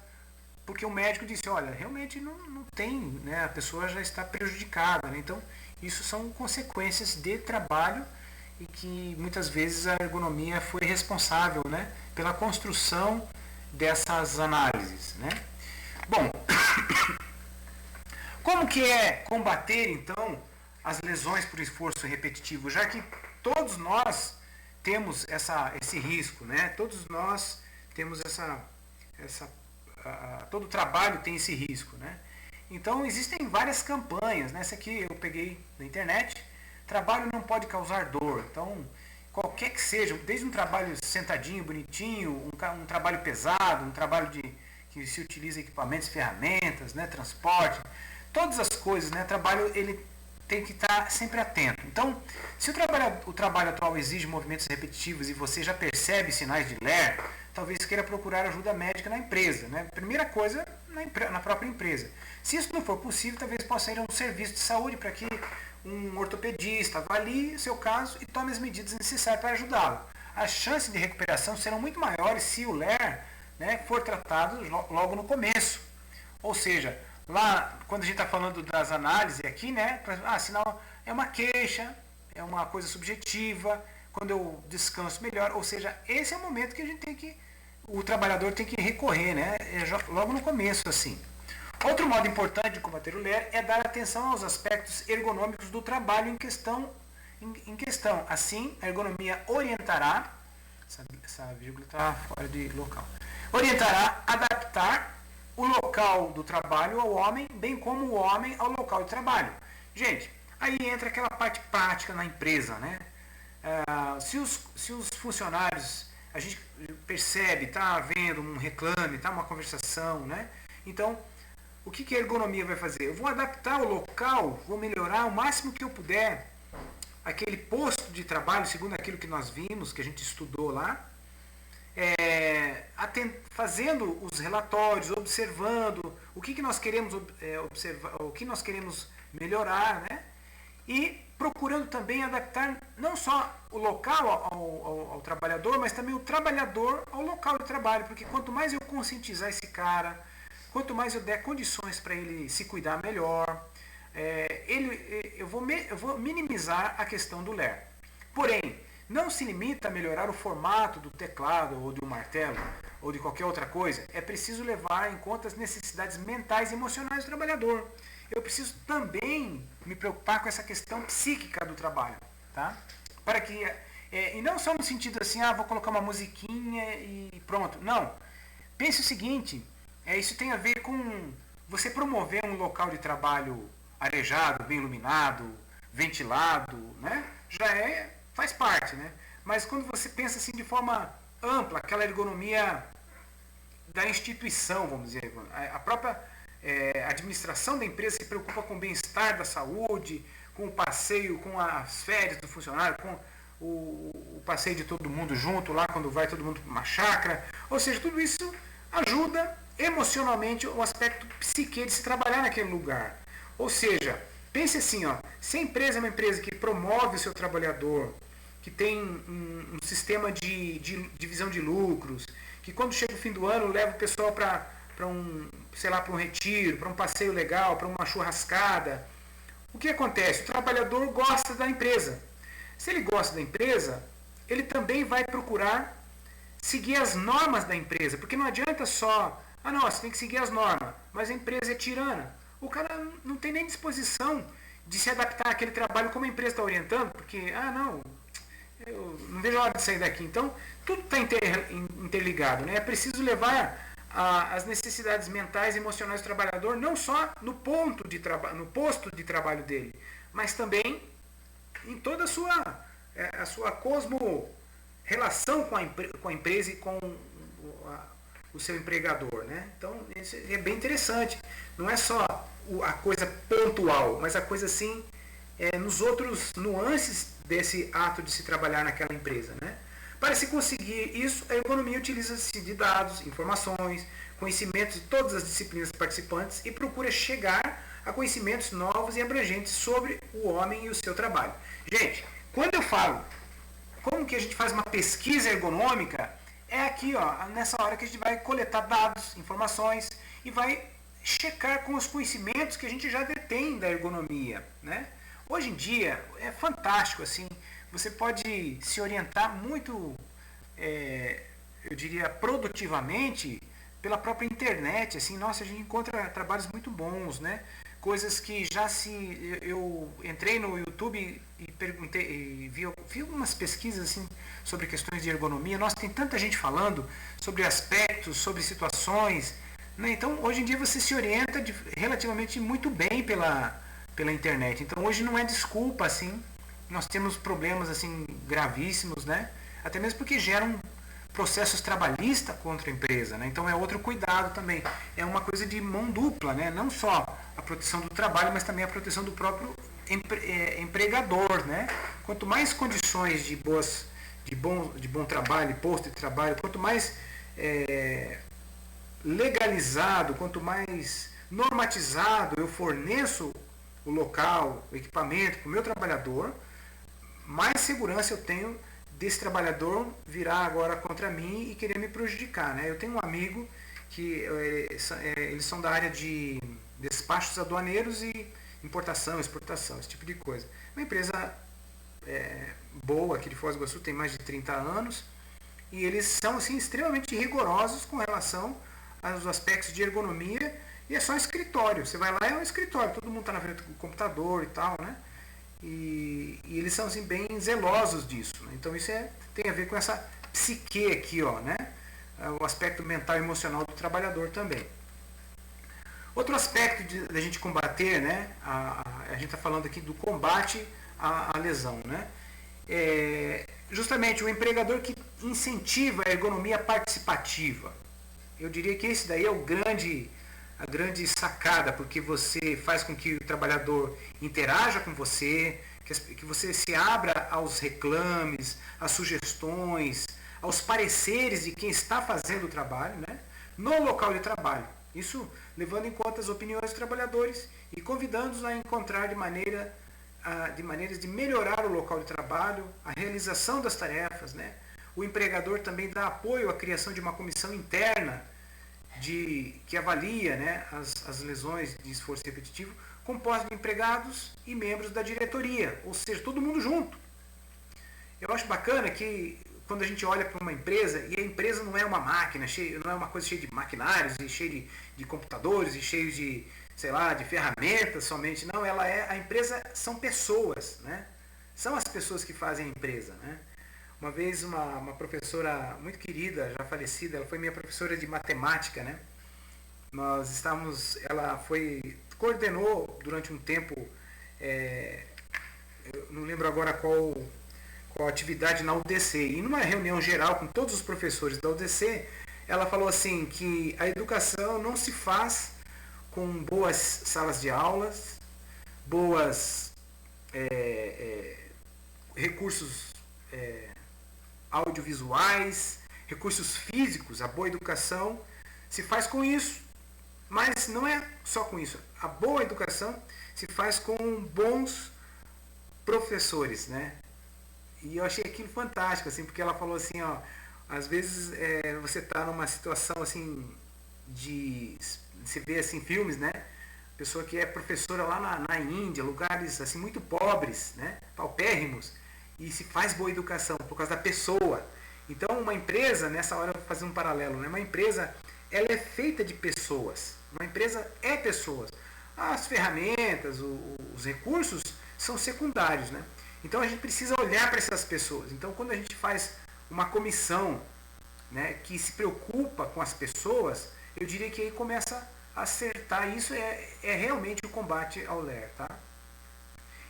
porque o médico disse, olha, realmente não tem, né, a pessoa já está prejudicada, né? Então isso são consequências de trabalho e que muitas vezes a ergonomia foi responsável, né, pela construção dessas análises, né? Bom, como que é combater então as lesões por esforço repetitivo, já que todos nós temos esse risco, né? Todos nós temos todo trabalho tem esse risco, né? Então existem várias campanhas, né? Essa aqui eu peguei na internet. Trabalho não pode causar dor. Então, qualquer que seja, desde um trabalho sentadinho, bonitinho, um trabalho pesado, um trabalho que se utiliza equipamentos, ferramentas, né? Transporte, todas as coisas, né? Trabalho ele tem que estar sempre atento. Então, se o trabalho atual exige movimentos repetitivos e você já percebe sinais de LER, talvez queira procurar ajuda médica na empresa, né? Primeira coisa, na própria empresa. Se isso não for possível, talvez possa ir a um serviço de saúde para que um ortopedista avalie o seu caso e tome as medidas necessárias para ajudá-lo. As chances de recuperação serão muito maiores se o LER, né, for tratado logo no começo. Ou seja, lá, quando a gente está falando das análises aqui, né, sinal é uma queixa, é uma coisa subjetiva, quando eu descanso melhor, ou seja, esse é o momento que a gente tem que, o trabalhador tem que recorrer, né, logo no começo, assim. Outro modo importante de combater o LER é dar atenção aos aspectos ergonômicos do trabalho em questão. Assim, a ergonomia orientará, essa vírgula está fora de local, orientará, adaptar o local do trabalho ao homem, bem como o homem ao local de trabalho. Gente, aí entra aquela parte prática na empresa, né? Se os funcionários, a gente percebe, está havendo um reclame, está uma conversação, né? Então, o que a ergonomia vai fazer? Eu vou adaptar o local, vou melhorar o máximo que eu puder aquele posto de trabalho, segundo aquilo que nós vimos, que a gente estudou lá, fazendo os relatórios, observando o que nós queremos observar, o que nós queremos melhorar, né? E procurando também adaptar não só o local ao trabalhador, mas também o trabalhador ao local de trabalho, porque quanto mais eu conscientizar esse cara, quanto mais eu der condições para ele se cuidar melhor, eu vou minimizar a questão do LER. Porém, não se limita a melhorar o formato do teclado ou do martelo ou de qualquer outra coisa. É preciso levar em conta as necessidades mentais e emocionais do trabalhador. Eu preciso também me preocupar com essa questão psíquica do trabalho, tá? Para que e não só no sentido assim, vou colocar uma musiquinha e pronto. Não. Pense o seguinte, isso tem a ver com você promover um local de trabalho arejado, bem iluminado, ventilado, né? Faz parte, né? Mas quando você pensa assim de forma ampla, aquela ergonomia da instituição, vamos dizer, a própria administração da empresa se preocupa com o bem-estar da saúde, com o passeio, com as férias do funcionário, com o passeio de todo mundo junto, lá quando vai todo mundo para uma chácara. Ou seja, tudo isso ajuda emocionalmente o aspecto psique de se trabalhar naquele lugar. Ou seja, pense assim, se a empresa é uma empresa que promove o seu trabalhador, que tem um sistema de divisão de lucros, que quando chega o fim do ano leva o pessoal para um retiro, para um passeio legal, para uma churrascada. O que acontece? O trabalhador gosta da empresa. Se ele gosta da empresa, ele também vai procurar seguir as normas da empresa, porque não adianta só, você tem que seguir as normas, mas a empresa é tirana. O cara não tem nem disposição de se adaptar àquele trabalho como a empresa está orientando, porque, eu não vejo a hora de sair daqui. Então, tudo está interligado, né? É preciso levar as necessidades mentais e emocionais do trabalhador, não só no posto de trabalho dele, mas também em toda a sua relação com a empresa e com o seu empregador, né? Então, isso é bem interessante. Não é só a coisa pontual, mas a coisa assim, nos outros nuances desse ato de se trabalhar naquela empresa, né? Para se conseguir isso, a ergonomia utiliza-se de dados, informações, conhecimentos de todas as disciplinas participantes e procura chegar a conhecimentos novos e abrangentes sobre o homem e o seu trabalho. Gente, quando eu falo como que a gente faz uma pesquisa ergonômica, é aqui, nessa hora que a gente vai coletar dados, informações e vai checar com os conhecimentos que a gente já detém da ergonomia, né? Hoje em dia é fantástico, assim, você pode se orientar muito, eu diria, produtivamente pela própria internet, assim, nossa, a gente encontra trabalhos muito bons, né? Coisas que eu entrei no YouTube e perguntei, e vi algumas pesquisas assim sobre questões de ergonomia. Nossa, tem tanta gente falando sobre aspectos, sobre situações, né? Então, hoje em dia você se orienta relativamente muito bem pela internet. Então, hoje não é desculpa, assim, nós temos problemas assim gravíssimos, né? Até mesmo porque geram processos trabalhistas contra a empresa, né? Então é outro cuidado também. É uma coisa de mão dupla, né? Não só a proteção do trabalho, mas também a proteção do próprio empregador, né? Quanto mais condições de bom trabalho, posto de trabalho, quanto mais legalizado, quanto mais normatizado eu forneço o local, o equipamento para o meu trabalhador, mais segurança eu tenho desse trabalhador virar agora contra mim e querer me prejudicar, né? Eu tenho um amigo que eles são da área de despachos aduaneiros e importação, exportação, esse tipo de coisa. Uma empresa boa aqui de Foz do Iguaçu, tem mais de 30 anos, e eles são assim, extremamente rigorosos com relação aos aspectos de ergonomia, e é só escritório. Você vai lá, é um escritório, todo mundo está na frente do computador e tal, né? E eles são assim, bem zelosos disso, né? Então isso tem a ver com essa psique aqui, ó, né? O aspecto mental e emocional do trabalhador também. Outro aspecto da gente combater, né? A gente está falando aqui do combate à lesão, né? Justamente o empregador que incentiva a ergonomia participativa. Eu diria que esse daí é a grande sacada, porque você faz com que o trabalhador interaja com você, que você se abra aos reclames, às sugestões, aos pareceres de quem está fazendo o trabalho, né? No local de trabalho. Isso levando em conta as opiniões dos trabalhadores e convidando-os a encontrar maneiras de melhorar o local de trabalho, a realização das tarefas, né? O empregador também dá apoio à criação de uma comissão interna que avalia, né, as lesões de esforço repetitivo, composta de empregados e membros da diretoria, ou seja, todo mundo junto. Eu acho bacana que quando a gente olha para uma empresa, e a empresa não é uma máquina, não é uma coisa cheia de maquinários, e cheia de computadores, e cheia de, sei lá, de ferramentas somente, não, a empresa são pessoas, né? São as pessoas que fazem a empresa, né? Uma vez uma professora muito querida, já falecida, ela foi minha professora de matemática, né? Ela coordenou durante um tempo, eu não lembro agora qual atividade na UDC, e numa reunião geral com todos os professores da UDC, ela falou assim que a educação não se faz com boas salas de aulas, boas recursos audiovisuais, recursos físicos. A boa educação se faz com isso, mas não é só com isso. A boa educação se faz com bons professores, né? E eu achei aquilo fantástico, assim, porque ela falou assim, ó, às vezes você está numa situação assim você vê assim filmes, né? Pessoa que é professora lá na Índia, lugares assim muito pobres, né? Paupérrimos, e se faz boa educação por causa da pessoa. Então uma empresa, nessa hora eu vou fazer um paralelo, né? Uma empresa, ela é feita de pessoas. Uma empresa é pessoas. As ferramentas, os recursos são secundários, né? Então a gente precisa olhar para essas pessoas. Então quando a gente faz uma comissão, né, que se preocupa com as pessoas, eu diria que aí começa a acertar. Isso é realmente o combate ao LER, tá?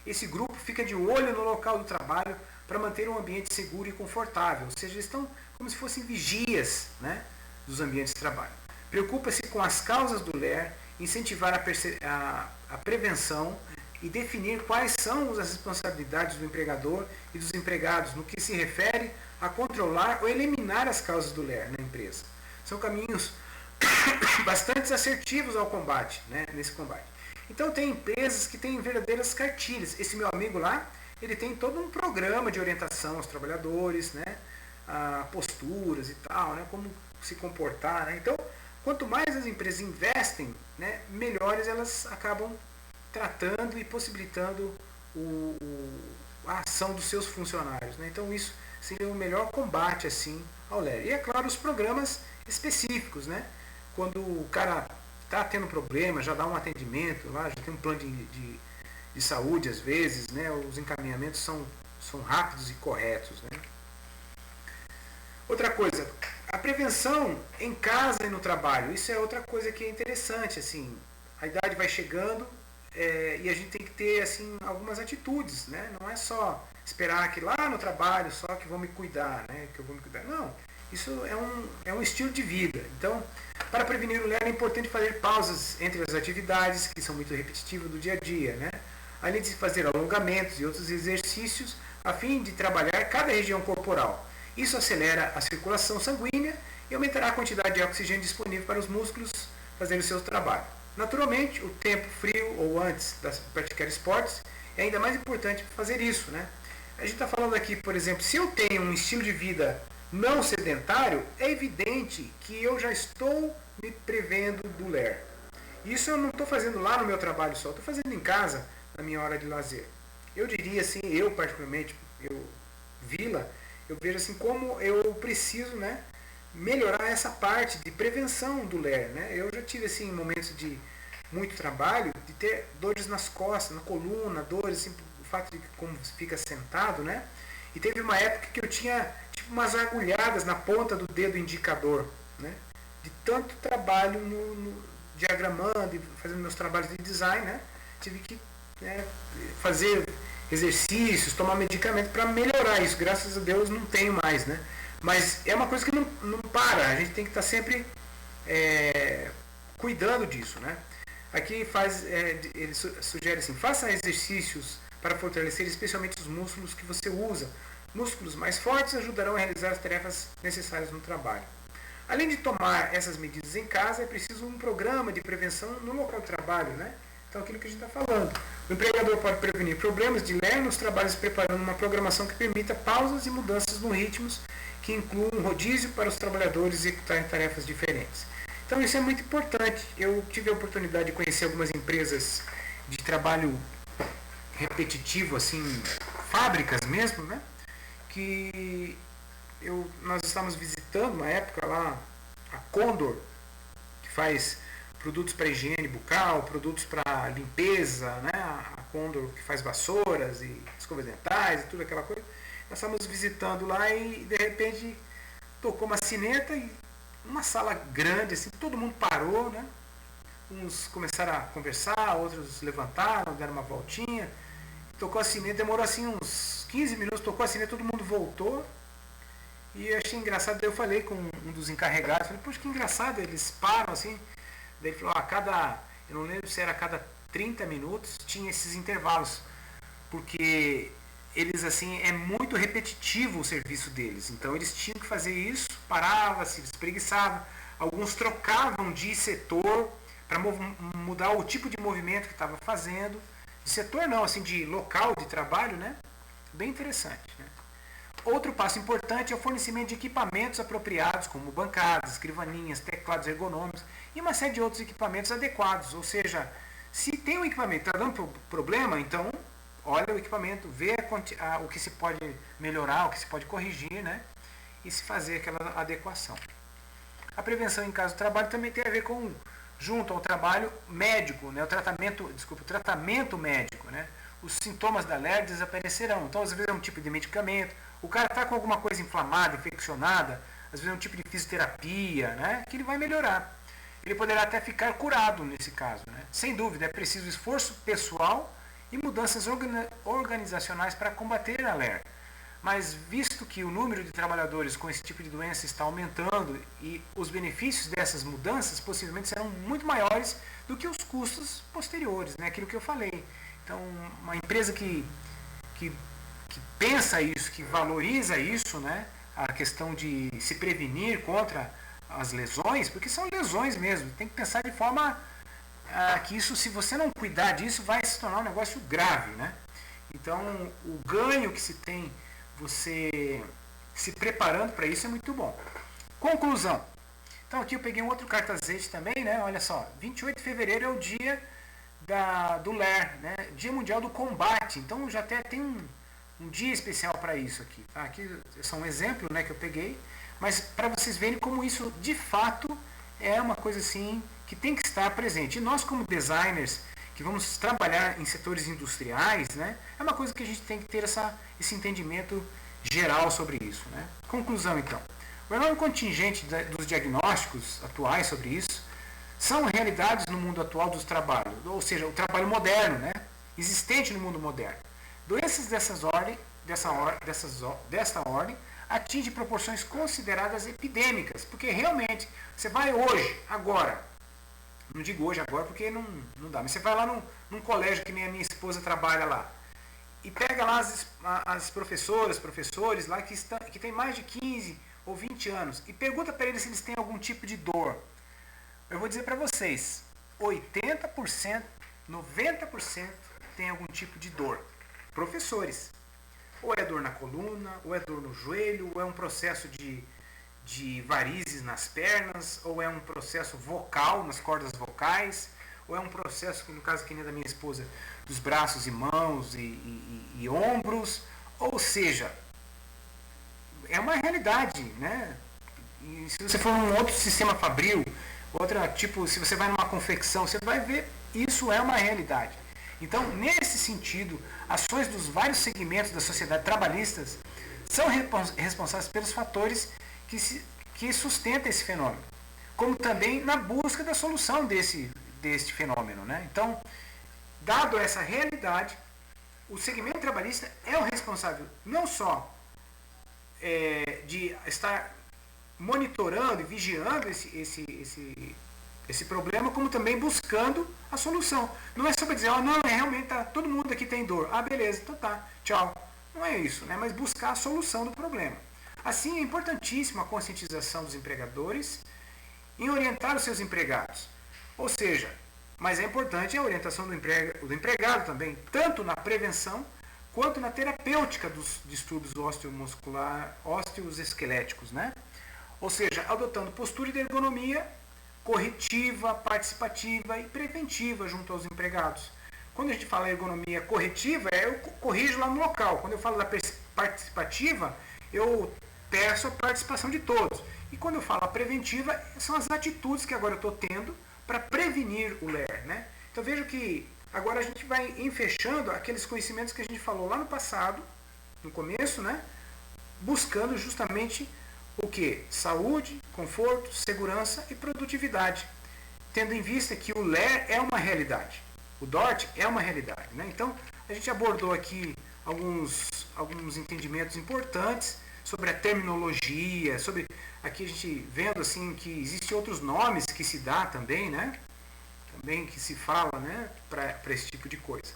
Esse grupo fica de olho no local do trabalho para manter um ambiente seguro e confortável. Ou seja, eles estão como se fossem vigias, né, dos ambientes de trabalho. Preocupa-se com as causas do LER, incentivar a prevenção e definir quais são as responsabilidades do empregador e dos empregados no que se refere a controlar ou eliminar as causas do LER na empresa. São caminhos bastante assertivos ao combate, né, nesse combate. Então tem empresas que têm verdadeiras cartilhas. Esse meu amigo lá, ele tem todo um programa de orientação aos trabalhadores, né, posturas e tal, né, como se comportar, né? Então, quanto mais as empresas investem, né, melhores elas acabam tratando e possibilitando a ação dos seus funcionários, né? Então isso seria o melhor combate assim ao LER. E é claro, os programas específicos, né? Quando o cara está tendo problema, já dá um atendimento lá, já tem um plano de saúde às vezes, né? Os encaminhamentos são rápidos e corretos, né? Outra coisa, a prevenção em casa e no trabalho, isso é outra coisa que é interessante, assim, a idade vai chegando, e a gente tem que ter assim algumas atitudes, né? Não é só esperar que lá no trabalho só que vão me cuidar, né? Que eu vou me cuidar. Não, isso é um estilo de vida. Então, para prevenir o LER é importante fazer pausas entre as atividades que são muito repetitivas do dia a dia, né? além de fazer alongamentos e outros exercícios a fim de trabalhar cada região corporal. Isso acelera a circulação sanguínea e aumentará a quantidade de oxigênio disponível para os músculos fazerem o seu trabalho. Naturalmente, o tempo frio ou antes de praticar esportes é ainda mais importante para fazer isso, né? A gente está falando aqui, por exemplo, se eu tenho um estilo de vida não sedentário, é evidente que eu já estou me prevendo do LER. Isso eu não estou fazendo lá no meu trabalho só, estou fazendo em casa, na minha hora de lazer. Eu diria assim, eu particularmente, Vila, eu vejo assim como eu preciso, né, melhorar essa parte de prevenção do LER, né? Eu já tive assim momentos de muito trabalho, de ter dores nas costas, na coluna, dores assim, o fato de como fica sentado, né? E teve uma época que eu tinha tipo umas agulhadas na ponta do dedo indicador, né? De tanto trabalho no diagramando, fazendo meus trabalhos de design, né? Tive que, né, fazer exercícios, tomar medicamento para melhorar isso. Graças a Deus não tenho mais, né? Mas é uma coisa que não para, a gente tem que estar sempre cuidando disso, né? Aqui ele sugere assim, faça exercícios para fortalecer especialmente os músculos que você usa. Músculos mais fortes ajudarão a realizar as tarefas necessárias no trabalho. Além de tomar essas medidas em casa, é preciso um programa de prevenção no local de trabalho, né? Então, aquilo que a gente está falando. O empregador pode prevenir problemas de LER nos trabalhos preparando uma programação que permita pausas e mudanças no ritmos que incluam um rodízio para os trabalhadores executarem tarefas diferentes. Então, isso é muito importante. Eu tive a oportunidade de conhecer algumas empresas de trabalho repetitivo, assim, fábricas mesmo, né? Que nós estávamos visitando uma época lá a Condor, que faz produtos para higiene bucal, produtos para limpeza, né? A Condor que faz vassouras e escovas dentais e tudo aquela coisa. Nós estávamos visitando lá e de repente tocou uma sineta e uma sala grande, assim, todo mundo parou, né? Uns começaram a conversar, outros levantaram, deram uma voltinha, tocou a sineta, demorou assim uns 15 minutos, tocou a sineta, todo mundo voltou. E eu achei engraçado, daí eu falei com um dos encarregados, falei, poxa, que engraçado, eles param assim. Daí ele falou, eu não lembro se era a cada 30 minutos, tinha esses intervalos, porque eles assim, é muito repetitivo o serviço deles, então eles tinham que fazer isso, parava, se espreguiçava, alguns trocavam de setor para mudar o tipo de movimento que estava fazendo, de setor não, assim, de local de trabalho, né? Bem interessante, né? Outro passo importante é o fornecimento de equipamentos apropriados, como bancadas, escrivaninhas, teclados ergonômicos e uma série de outros equipamentos adequados. Ou seja, se tem um equipamento que está dando problema, então olha o equipamento, vê o que se pode melhorar, o que se pode corrigir, né? E se fazer aquela adequação. A prevenção em caso do trabalho também tem a ver com, junto ao trabalho médico, né? o tratamento médico, né? Os sintomas da LER desaparecerão. Então, às vezes é um tipo de medicamento, o cara está com alguma coisa inflamada, infeccionada, às vezes é um tipo de fisioterapia, né? Que ele vai melhorar. Ele poderá até ficar curado nesse caso, né? Sem dúvida, é preciso esforço pessoal e mudanças organizacionais para combater a LER. Mas visto que o número de trabalhadores com esse tipo de doença está aumentando e os benefícios dessas mudanças possivelmente serão muito maiores do que os custos posteriores, né? Aquilo que eu falei. Então, uma empresa que pensa isso, que valoriza isso, né? A questão de se prevenir contra as lesões, porque são lesões mesmo, tem que pensar de forma que isso, se você não cuidar disso, vai se tornar um negócio grave, né? Então, o ganho que se tem você se preparando para isso é muito bom. Conclusão. Então, aqui eu peguei um outro cartazete também, né? Olha só, 28 de fevereiro é o dia do LER, né? Dia Mundial do Combate. Então, já até tem um dia especial para isso aqui. Tá? Aqui é só um exemplo, né, que eu peguei, mas para vocês verem como isso de fato é uma coisa assim que tem que estar presente. E nós, como designers que vamos trabalhar em setores industriais, né, é uma coisa que a gente tem que ter esse entendimento geral sobre isso, né? Conclusão, então. O enorme contingente dos diagnósticos atuais sobre isso são realidades no mundo atual dos trabalhos, ou seja, o trabalho moderno, né, existente no mundo moderno. Doenças dessa ordem atingem proporções consideradas epidêmicas, porque realmente você vai hoje, agora, não digo hoje, agora, porque não dá, mas você vai lá num colégio que nem a minha esposa trabalha lá, e pega lá as professoras, professores lá que tem mais de 15 ou 20 anos e pergunta para eles se eles têm algum tipo de dor. Eu vou dizer para vocês, 80%, 90% tem algum tipo de dor. Professores. Ou é dor na coluna, ou é dor no joelho, ou é um processo de varizes nas pernas, ou é um processo vocal, nas cordas vocais, ou é um processo, no caso aqui da minha esposa, dos braços e mãos e ombros. Ou seja, é uma realidade, né? E se você for num outro sistema fabril, se você vai numa confecção, você vai ver, isso é uma realidade. Então, nesse sentido, ações dos vários segmentos da sociedade trabalhistas são responsáveis pelos fatores que sustentam esse fenômeno, como também na busca da solução deste fenômeno, né? Então, dado essa realidade, o segmento trabalhista é o responsável não só de estar monitorando e vigiando esse problema, como também buscando a solução. Não é só para dizer, não, realmente todo mundo aqui tem dor. Ah, beleza, então tá, tchau. Não é isso, né? Mas buscar a solução do problema. Assim, é importantíssima a conscientização dos empregadores em orientar os seus empregados. Ou seja, mas é importante a orientação do empregado também, tanto na prevenção quanto na terapêutica dos distúrbios osteoesqueléticos, né? Ou seja, adotando postura de ergonomia corretiva, participativa e preventiva junto aos empregados. Quando a gente fala ergonomia corretiva, eu corrijo lá no local. Quando eu falo da participativa, eu peço a participação de todos. E quando eu falo a preventiva, são as atitudes que agora eu estou tendo para prevenir o LER, né? Então vejo que agora a gente vai fechando aqueles conhecimentos que a gente falou lá no passado, no começo, né? Buscando justamente o que? Saúde, conforto, segurança e produtividade. Tendo em vista que o LER é uma realidade. O DORT é uma realidade, né? Então, a gente abordou aqui alguns entendimentos importantes sobre a terminologia, sobre aqui a gente vendo assim que existem outros nomes que se dá também, né? Também que se fala, né, para esse tipo de coisa.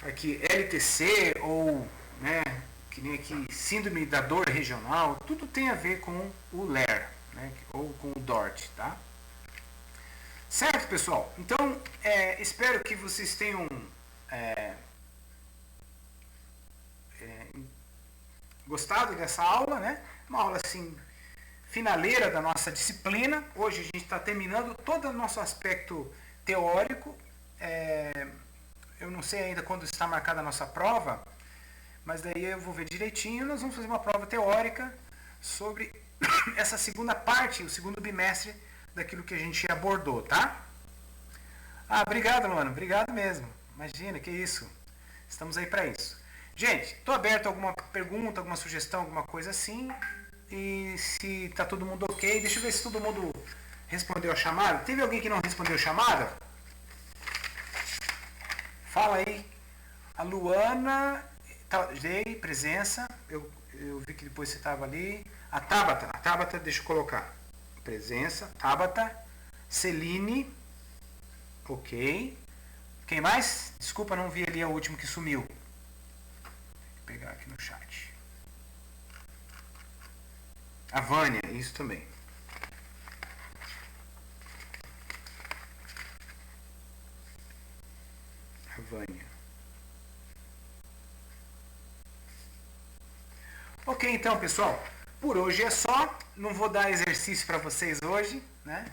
Aqui LTC ou, né, que nem aqui síndrome da dor regional, tudo tem a ver com o LER, né, ou com o DORT, tá? Certo, pessoal? Então, espero que vocês tenham gostado dessa aula, né? Uma aula assim finaleira da nossa disciplina. Hoje a gente está terminando todo o nosso aspecto teórico. Eu não sei ainda quando está marcada a nossa prova, mas daí eu vou ver direitinho. Nós vamos fazer uma prova teórica sobre essa segunda parte, o segundo bimestre daquilo que a gente abordou, tá? Ah, obrigado, Luana. Obrigado mesmo. Imagina, que isso. Estamos aí para isso. Gente, estou aberto a alguma pergunta, alguma sugestão, alguma coisa assim. E se está todo mundo ok, deixa eu ver se todo mundo respondeu a chamada. Teve alguém que não respondeu a chamada? Fala aí. A Luana, dei presença. Eu vi que depois você estava ali. A Tabata, deixa eu colocar. Presença. Tabata. Celine. Ok. Quem mais? Desculpa, não vi ali o último que sumiu. Vou pegar aqui no chat. A Vânia, isso também. A Vânia. Ok, então, pessoal. Por hoje é só. Não vou dar exercício para vocês hoje, né?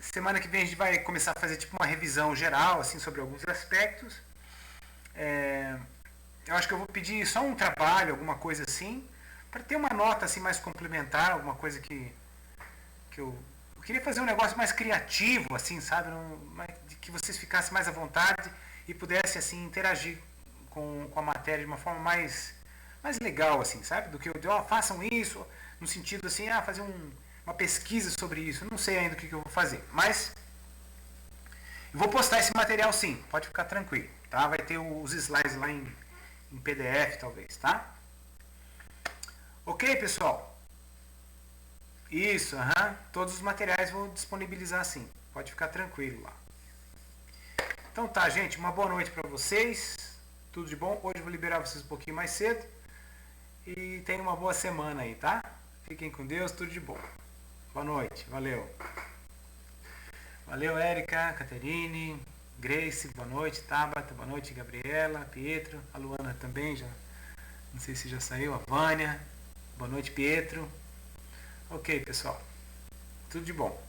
Semana que vem a gente vai começar a fazer tipo uma revisão geral assim sobre alguns aspectos. Eu acho que eu vou pedir só um trabalho, alguma coisa assim, para ter uma nota assim mais complementar, alguma coisa que eu queria fazer um negócio mais criativo, assim, sabe, que vocês ficassem mais à vontade e pudessem assim interagir com a matéria de uma forma mais legal, assim, sabe, do que façam isso, no sentido assim, fazer uma pesquisa sobre isso. Eu não sei ainda o que eu vou fazer, mas eu vou postar esse material sim, pode ficar tranquilo, tá? Vai ter os slides lá em PDF talvez, tá? Ok, pessoal? Isso, todos os materiais vou disponibilizar sim, Pode ficar tranquilo lá. Então tá, gente, uma boa noite para vocês. Tudo de bom. Hoje eu vou liberar vocês um pouquinho mais cedo. E tenham uma boa semana aí, tá? Fiquem com Deus, tudo de bom. Boa noite, valeu. Valeu, Érica, Caterine, Grace, boa noite, Tabata, boa noite, Gabriela, Pietro, a Luana também, já não sei se já saiu, a Vânia, boa noite, Pietro. Ok, pessoal, tudo de bom.